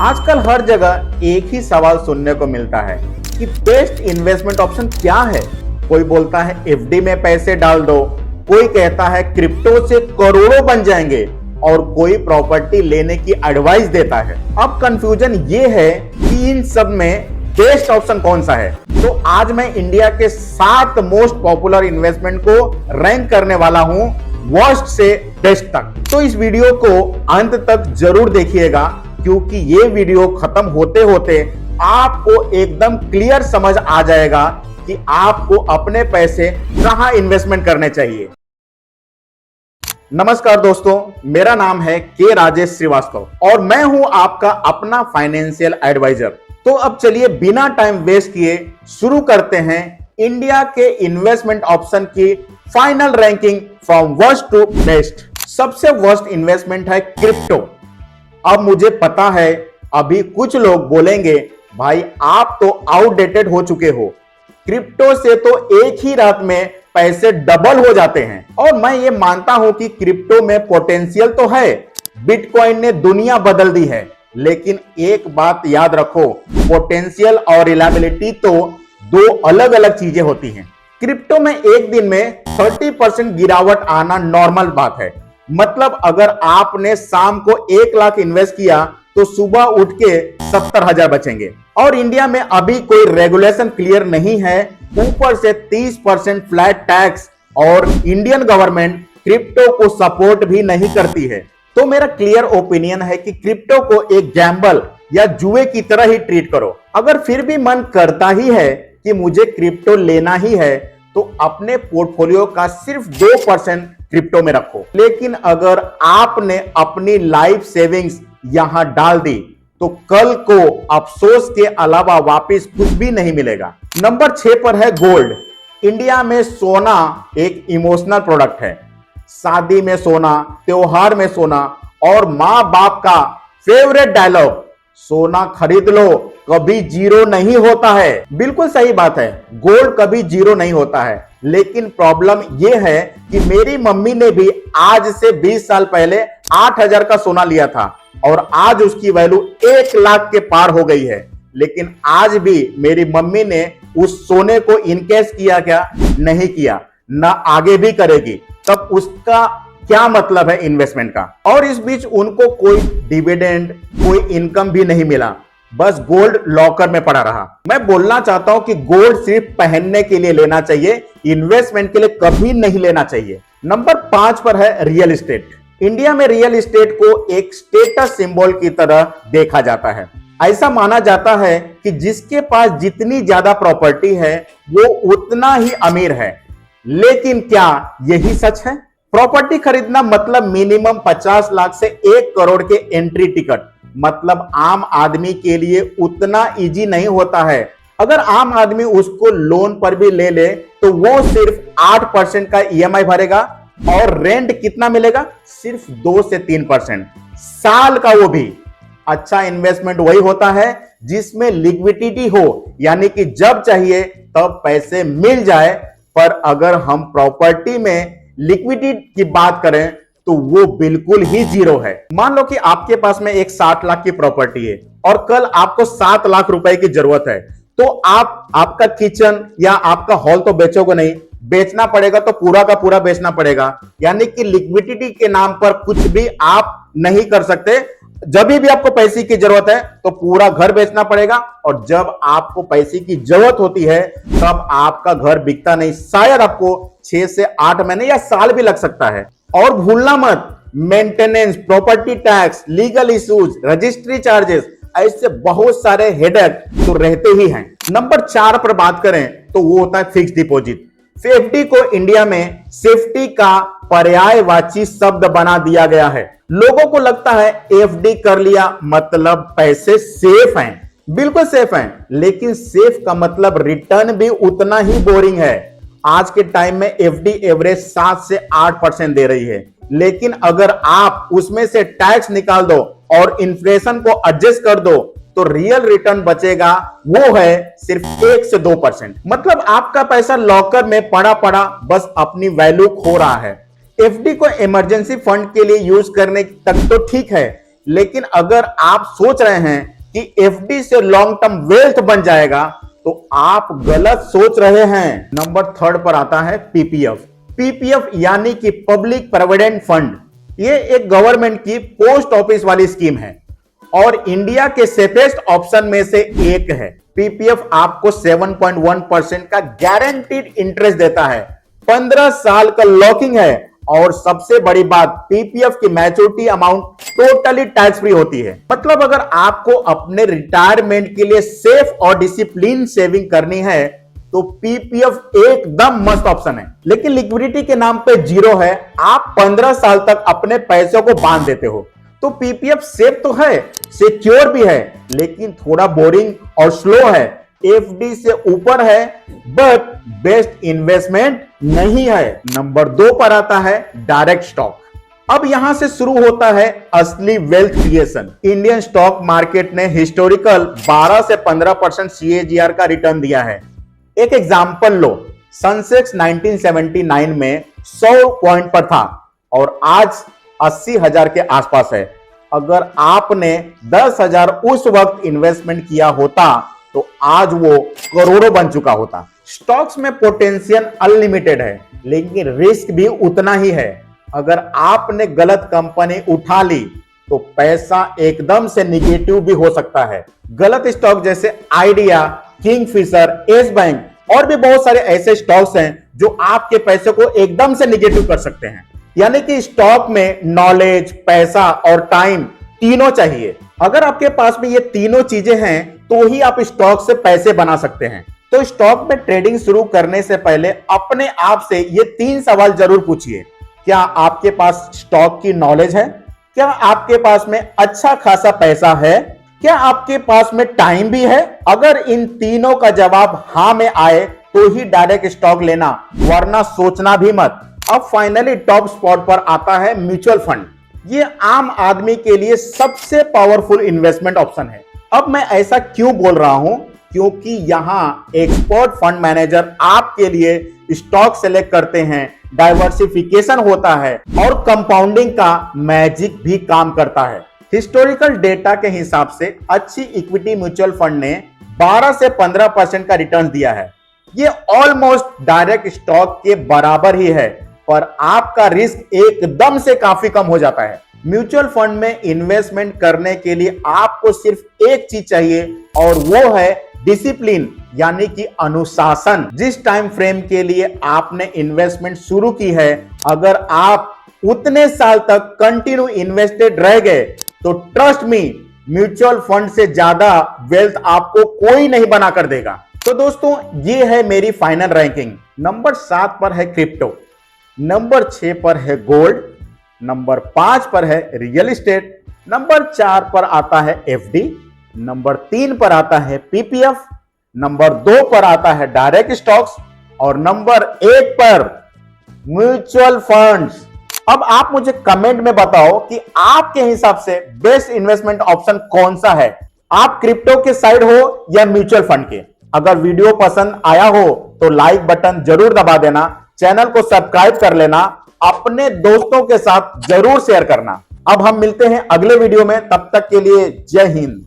आजकल हर जगह एक ही सवाल सुनने को मिलता है कि बेस्ट इन्वेस्टमेंट ऑप्शन क्या है। कोई बोलता है एफडी में पैसे डाल दो, कोई कहता है क्रिप्टो से करोड़ों बन जाएंगे और कोई प्रॉपर्टी लेने की एडवाइस देता है। अब कंफ्यूजन ये है कि इन सब में बेस्ट ऑप्शन कौन सा है। तो आज मैं इंडिया के 7 मोस्ट पॉपुलर इन्वेस्टमेंट को रैंक करने वाला हूं, वर्स्ट से बेस्ट तक। तो इस वीडियो को अंत तक जरूर देखिएगा, क्योंकि ये वीडियो खत्म होते होते आपको एकदम क्लियर समझ आ जाएगा कि आपको अपने पैसे कहां इन्वेस्टमेंट करने चाहिए। नमस्कार दोस्तों, मेरा नाम है के राजेश श्रीवास्तव और मैं हूं आपका अपना फाइनेंशियल एडवाइजर। तो अब चलिए बिना टाइम वेस्ट किए शुरू करते हैं इंडिया के इन्वेस्टमेंट ऑप्शन की final ranking from worst to best. सबसे वर्स्ट इन्वेस्टमेंट है क्रिप्टो। अब मुझे पता है अभी कुछ लोग बोलेंगे भाई आप तो आउटडेटेड हो चुके हो, क्रिप्टो से तो एक ही रात में पैसे डबल हो जाते हैं। और मैं ये मानता हूं कि क्रिप्टो में पोटेंशियल तो है, बिटकॉइन ने दुनिया बदल दी है, लेकिन एक बात याद रखो, पोटेंशियल और रिलायबिलिटी तो दो अलग अलग चीजें होती हैं। क्रिप्टो में एक दिन में 30% गिरावट आना नॉर्मल बात है। मतलब अगर आपने शाम को 1 लाख इन्वेस्ट किया तो सुबह उठ के 70,000 बचेंगे। और इंडिया में अभी कोई रेगुलेशन क्लियर नहीं है, ऊपर से 30% फ्लैट टैक्स और इंडियन गवर्नमेंट क्रिप्टो को सपोर्ट भी नहीं करती है। तो मेरा क्लियर ओपिनियन है कि क्रिप्टो को एक गैम्बल या जुए की तरह ही ट्रीट करो। अगर फिर भी मन करता ही है कि मुझे क्रिप्टो लेना ही है तो अपने पोर्टफोलियो का सिर्फ 2% क्रिप्टो में रखो। लेकिन अगर आपने अपनी लाइफ सेविंग्स यहां डाल दी तो कल को अफसोस के अलावा वापस कुछ भी नहीं मिलेगा। नंबर 6 पर है गोल्ड। इंडिया में सोना एक इमोशनल प्रोडक्ट है। शादी में सोना, त्योहार में सोना और मां बाप का फेवरेट डायलॉग, सोना खरीद लो कभी जीरो नहीं होता है। बिल्कुल सही बात है, गोल्ड कभी जीरो नहीं होता है। लेकिन प्रॉब्लम यह है कि मेरी मम्मी ने भी आज से 20 साल पहले 8,000 का सोना लिया था और आज उसकी वैल्यू 1 लाख के पार हो गई है। लेकिन आज भी मेरी मम्मी ने उस सोने को इनकेस किया क्या? नहीं किया, ना आगे भी करेगी। तब उसका क्या मतलब है इन्वेस्टमेंट का? और इस बीच उनको कोई डिविडेंड, कोई इनकम भी नहीं मिला, बस गोल्ड लॉकर में पड़ा रहा। मैं बोलना चाहता हूं कि गोल्ड सिर्फ पहनने के लिए लेना चाहिए, इन्वेस्टमेंट के लिए कभी नहीं लेना चाहिए। नंबर 5 पर है रियल एस्टेट। इंडिया में रियल एस्टेट को एक स्टेटस सिंबल की तरह देखा जाता है। ऐसा माना जाता है कि जिसके पास जितनी ज्यादा प्रॉपर्टी है वो उतना ही अमीर है। लेकिन क्या यही सच है? प्रॉपर्टी खरीदना मतलब मिनिमम 50 लाख से 1 करोड़ के एंट्री टिकट, मतलब आम आदमी के लिए उतना इजी नहीं होता है। अगर आम आदमी उसको लोन पर भी ले ले तो वो सिर्फ 8% का ईएमआई भरेगा और रेंट कितना मिलेगा? सिर्फ 2 से 3% साल का। वो भी अच्छा इन्वेस्टमेंट वही होता है जिसमें लिक्विडिटी हो, यानी कि जब चाहिए तब पैसे मिल जाए। पर अगर हम प्रॉपर्टी में लिक्विडिटी की बात करें तो वो बिल्कुल ही जीरो है। मान लो कि आपके पास में एक 60 लाख की प्रॉपर्टी है और कल आपको 7 लाख रुपए की जरूरत है, तो आप आपका किचन या आपका हॉल तो बेचोगे नहीं, बेचना पड़ेगा तो पूरा का पूरा बेचना पड़ेगा। यानी कि लिक्विडिटी के नाम पर कुछ भी आप नहीं कर सकते। जब भी आपको पैसे की जरूरत है तो पूरा घर बेचना पड़ेगा, और जब आपको पैसे की जरूरत होती है तब आपका घर बिकता नहीं। शायद आपको 6 से 8 महीने या साल भी लग सकता है। और भूलना मत, maintenance, property tax, legal issues, registry charges, ऐसे बहुत सारे हेडेक तो रहते ही हैं। नंबर 4 पर बात करें तो वो होता है फिक्स डिपॉजिट। एफडी को इंडिया में सेफ्टी का पर्यायवाची शब्द बना दिया गया है। लोगों को लगता है एफडी कर लिया मतलब पैसे सेफ हैं। बिल्कुल सेफ हैं, लेकिन सेफ का मतलब रिटर्न भी उतना ही बोरिंग है। आज के टाइम में एफडी एवरेज 7 से 8% दे रही है, लेकिन अगर आप उसमें से टैक्स निकाल दो और इन्फ्लेशन को एडजस्ट कर दो तो रियल रिटर्न बचेगा वो है सिर्फ 1 से 2%। मतलब आपका पैसा लॉकर में पड़ा पड़ा बस अपनी वैल्यू खो रहा है। एफडी को इमरजेंसी फंड के लिए यूज करने तक तो ठीक है, लेकिन अगर आप सोच रहे हैं कि एफडी से लॉन्ग टर्म वेल्थ बन जाएगा तो आप गलत सोच रहे हैं। नंबर 3 पर आता है पीपीएफ। पीपीएफ यानी कि पब्लिक प्रोविडेंट फंड। ये एक गवर्नमेंट की पोस्ट ऑफिस वाली स्कीम है और इंडिया के सेफेस्ट ऑप्शन में से एक है। पीपीएफ आपको 7.1% का गारंटीड इंटरेस्ट देता है, 15 साल का लॉकिंग है और सबसे बड़ी बात, पीपीएफ की maturity amount totally tax free होती है। मतलब अगर आपको अपने रिटायरमेंट के लिए सेफ और डिसिप्लिन सेविंग करनी है तो पीपीएफ एकदम मस्त ऑप्शन है। लेकिन लिक्विडिटी के नाम पे जीरो है, आप 15 साल तक अपने पैसों को बांध देते हो। तो पीपीएफ सेफ तो है, सिक्योर भी है, लेकिन थोड़ा बोरिंग और स्लो है। एफडी से ऊपर है बट बेस्ट इन्वेस्टमेंट नहीं है। नंबर 2 पर आता है डायरेक्ट स्टॉक। अब यहां से शुरू होता है असली wealth creation. Indian stock market ने हिस्टोरिकल 12 से 15% सीएजीआर का रिटर्न दिया है। एक एग्जांपल लो, सेंसेक्स 1979 में 100 पॉइंट पर था और आज 80,000 के आसपास है। अगर आपने 10,000 उस वक्त इन्वेस्टमेंट किया होता तो आज वो करोड़ों बन चुका होता। स्टॉक्स में पोटेंशियल अनलिमिटेड है, लेकिन रिस्क भी उतना ही है। अगर आपने गलत कंपनी उठा ली तो पैसा एकदम से निगेटिव भी हो सकता है। गलत स्टॉक जैसे आइडिया, किंगफिशर, एस बैंक और भी बहुत सारे ऐसे स्टॉक्स हैं जो आपके पैसे को एकदम से निगेटिव कर सकते हैं। यानी कि स्टॉक में नॉलेज, पैसा और टाइम तीनों चाहिए। अगर आपके पास में ये तीनों चीजें हैं तो ही आप स्टॉक से पैसे बना सकते हैं। तो स्टॉक में ट्रेडिंग शुरू करने से पहले अपने आप से ये 3 सवाल जरूर पूछिए। क्या आपके पास स्टॉक की नॉलेज है? क्या आपके पास में अच्छा खासा पैसा है? क्या आपके पास में टाइम भी है? अगर इन तीनों का जवाब हां में आए तो ही डायरेक्ट स्टॉक लेना, वरना सोचना भी मत। अब फाइनली टॉप स्पॉट पर आता है म्यूचुअल फंड। ये आम आदमी के लिए सबसे पावरफुल इन्वेस्टमेंट ऑप्शन है। अब मैं ऐसा क्यों बोल रहा हूं? क्योंकि यहां एक्सपर्ट फंड मैनेजर आपके लिए स्टॉक सेलेक्ट करते हैं, डाइवर्सिफिकेशन होता है और कंपाउंडिंग का मैजिक भी काम करता है। हिस्टोरिकल डेटा के हिसाब से अच्छी इक्विटी म्यूचुअल फंड ने 12 से 15% का रिटर्न दिया है। ये ऑलमोस्ट डायरेक्ट स्टॉक के बराबर ही है, पर आपका रिस्क एकदम से काफी कम हो जाता है। म्यूचुअल फंड में इन्वेस्टमेंट करने के लिए आपको सिर्फ एक चीज चाहिए और वो है डिसिप्लिन, यानी कि अनुशासन। जिस टाइम फ्रेम के लिए आपने इन्वेस्टमेंट शुरू की है, अगर आप उतने साल तक कंटिन्यू इन्वेस्टेड रह गए तो ट्रस्ट मी, म्यूचुअल फंड से ज्यादा वेल्थ आपको कोई नहीं बना कर देगा। तो दोस्तों, ये है मेरी फाइनल रैंकिंग। नंबर 7 पर है क्रिप्टो, नंबर 6 पर है गोल्ड, नंबर 5 पर है रियल एस्टेट, नंबर 4 पर आता है एफडी, नंबर 3 पर आता है पीपीएफ, नंबर 2 पर आता है डायरेक्ट स्टॉक्स और नंबर 1 पर म्यूचुअल फंड्स। अब आप मुझे कमेंट में बताओ कि आपके हिसाब से बेस्ट इन्वेस्टमेंट ऑप्शन कौन सा है। आप क्रिप्टो के साइड हो या म्यूचुअल फंड के? अगर वीडियो पसंद आया हो तो लाइक बटन जरूर दबा देना, चैनल को सब्सक्राइब कर लेना, अपने दोस्तों के साथ जरूर शेयर करना। अब हम मिलते हैं अगले वीडियो में, तब तक के लिए जय हिंद।